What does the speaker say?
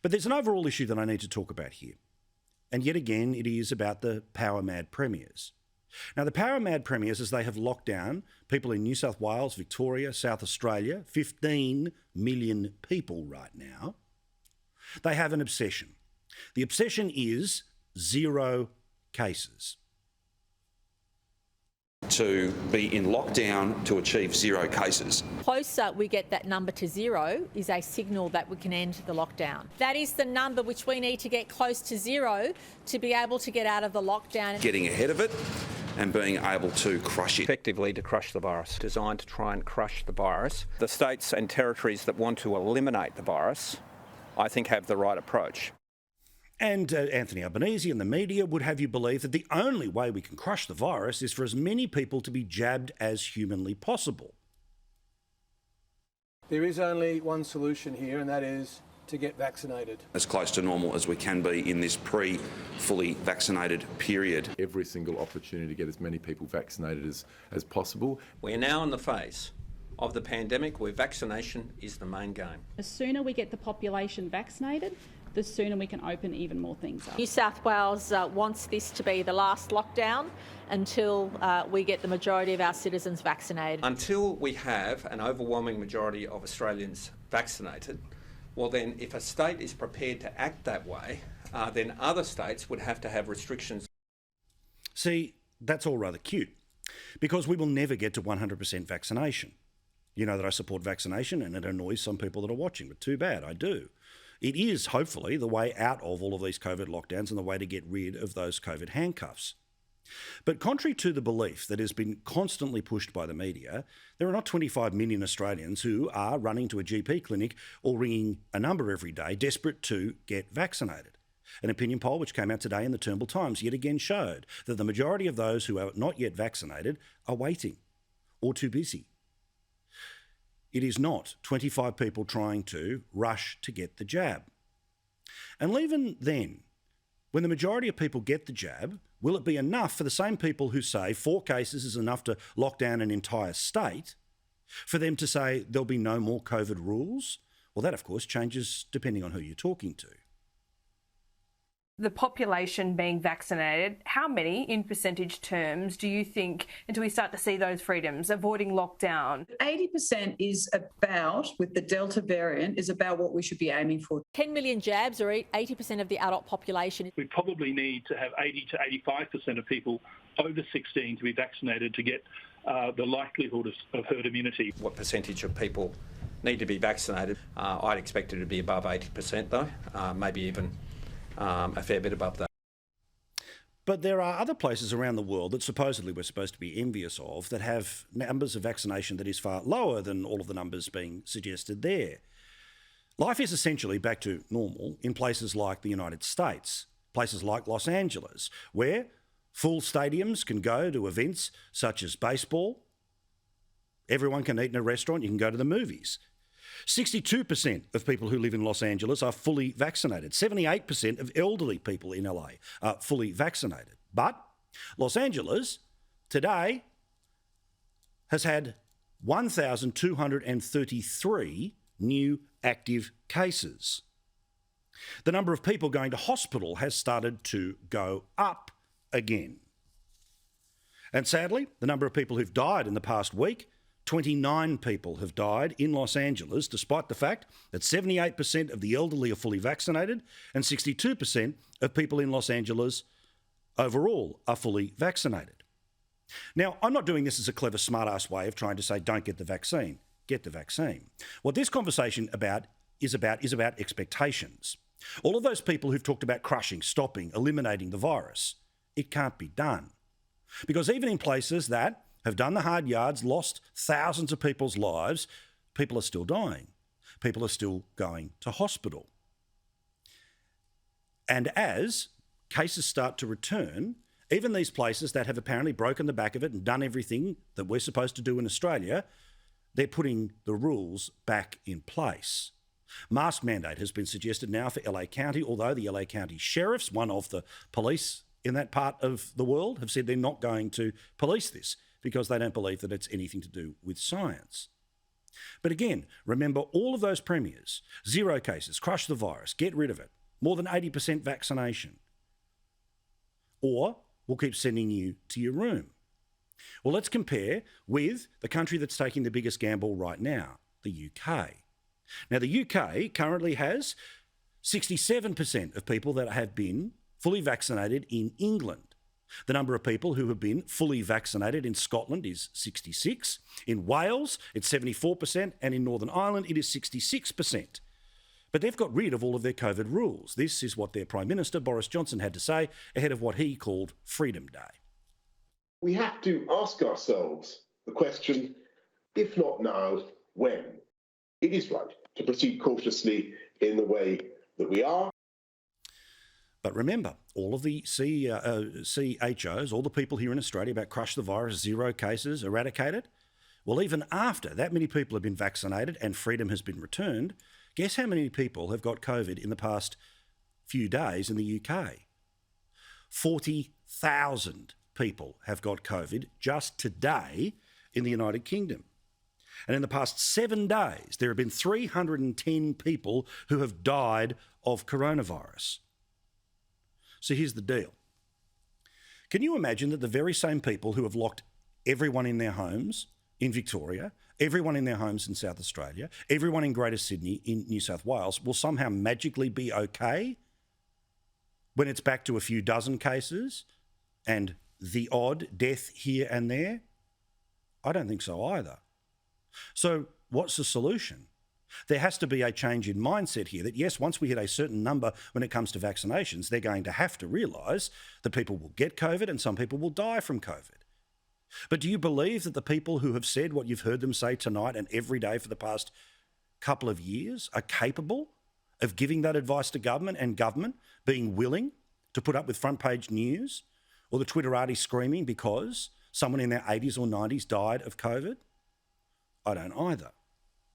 But there's an overall issue that I need to talk about here. And yet again, it is about the power-mad premiers. Now, the power-mad premiers, as they have locked down people in New South Wales, Victoria, South Australia, 15 million people right now, they have an obsession. The obsession is 0 cases. To be in lockdown to achieve 0 cases. Closer we get that number to 0 is a signal that we can end the lockdown. That is the number which we need to get close to 0 to be able to get out of the lockdown. Getting ahead of it and being able to crush it. Effectively to crush the virus, designed to try and crush the virus. The states and territories that want to eliminate the virus, I think, have the right approach. And Anthony Albanese and the media would have you believe that the only way we can crush the virus is for as many people to be jabbed as humanly possible. There is only one solution here, and that is to get vaccinated. As close to normal as we can be in this pre-fully vaccinated period. Every single opportunity to get as many people vaccinated as possible. We're now in the phase of the pandemic where vaccination is the main game. The sooner we get the population vaccinated, the sooner we can open even more things up. New South Wales wants this to be the last lockdown until we get the majority of our citizens vaccinated. Until we have an overwhelming majority of Australians vaccinated, well then if a state is prepared to act that way, then other states would have to have restrictions. See, that's all rather cute, because we will never get to 100% vaccination. You know that I support vaccination and it annoys some people that are watching, but too bad, I do. It is, hopefully, the way out of all of these COVID lockdowns and the way to get rid of those COVID handcuffs. But contrary to the belief that has been constantly pushed by the media, there are not 25 million Australians who are running to a GP clinic or ringing a number every day desperate to get vaccinated. An opinion poll which came out today in the Turnbull Times yet again showed that the majority of those who are not yet vaccinated are waiting or too busy. It is not 25 people trying to rush to get the jab. And even then, when the majority of people get the jab, will it be enough for the same people who say 4 cases is enough to lock down an entire state, for them to say there'll be no more COVID rules? Well, that, of course, changes depending on who you're talking to. The population being vaccinated, how many in percentage terms do you think, until we start to see those freedoms, avoiding lockdown? 80% is about, with the Delta variant, is about what we should be aiming for. 10 million jabs or 80% of the adult population. We probably need to have 80 to 85% of people over 16 to be vaccinated to get the likelihood of herd immunity. What percentage of people need to be vaccinated? I'd expect it to be above 80% though, maybe even a fair bit above that. But there are other places around the world that supposedly we're supposed to be envious of that have numbers of vaccination that is far lower than all of the numbers being suggested there. Life is essentially back to normal in places like the United States, places like Los Angeles, where full stadiums can go to events such as baseball. Everyone can eat in a restaurant. You can go to the movies. 62% of people who live in Los Angeles are fully vaccinated. 78% of elderly people in LA are fully vaccinated. But Los Angeles today has had 1,233 new active cases. The number of people going to hospital has started to go up again. And sadly, the number of people who've died in the past week, 29 people have died in Los Angeles, despite the fact that 78% of the elderly are fully vaccinated and 62% of people in Los Angeles overall are fully vaccinated. Now, I'm not doing this as a clever, smart-ass way of trying to say don't get the vaccine. Get the vaccine. What this conversation is about expectations. All of those people who've talked about crushing, stopping, eliminating the virus, it can't be done. Because even in places that have done the hard yards, lost thousands of people's lives, people are still dying. People are still going to hospital. And as cases start to return, even these places that have apparently broken the back of it and done everything that we're supposed to do in Australia, they're putting the rules back in place. Mask mandate has been suggested now for LA County, although the LA County sheriffs, one of the police in that part of the world, have said they're not going to police this, because they don't believe that it's anything to do with science. But again, remember all of those premiers: 0 cases, crush the virus, get rid of it, more than 80% vaccination. Or we'll keep sending you to your room. Well, let's compare with the country that's taking the biggest gamble right now, the UK. Now, the UK currently has 67% of people that have been fully vaccinated in England. The number of people who have been fully vaccinated in Scotland is 66. In Wales, it's 74%, and in Northern Ireland, it is 66%. But they've got rid of all of their COVID rules. This is what their Prime Minister, Boris Johnson, had to say ahead of what he called Freedom Day. We have to ask ourselves the question, if not now, when? It is right to proceed cautiously in the way that we are. But remember, all of the CHOs, all the people here in Australia about crush the virus, 0 cases, eradicate it. Well, even after that many people have been vaccinated and freedom has been returned, guess how many people have got COVID in the past few days in the UK? 40,000 people have got COVID just today in the United Kingdom. And in the past 7 days, there have been 310 people who have died of coronavirus. So here's the deal. Can you imagine that the very same people who have locked everyone in their homes in Victoria, everyone in their homes in South Australia, everyone in Greater Sydney, in New South Wales, will somehow magically be okay when it's back to a few dozen cases and the odd death here and there? I don't think so either. So what's the solution? There has to be a change in mindset here that, yes, once we hit a certain number when it comes to vaccinations, they're going to have to realise that people will get COVID and some people will die from COVID. But do you believe that the people who have said what you've heard them say tonight and every day for the past couple of years are capable of giving that advice to government and government being willing to put up with front page news or the Twitterati screaming because someone in their 80s or 90s died of COVID? I don't either.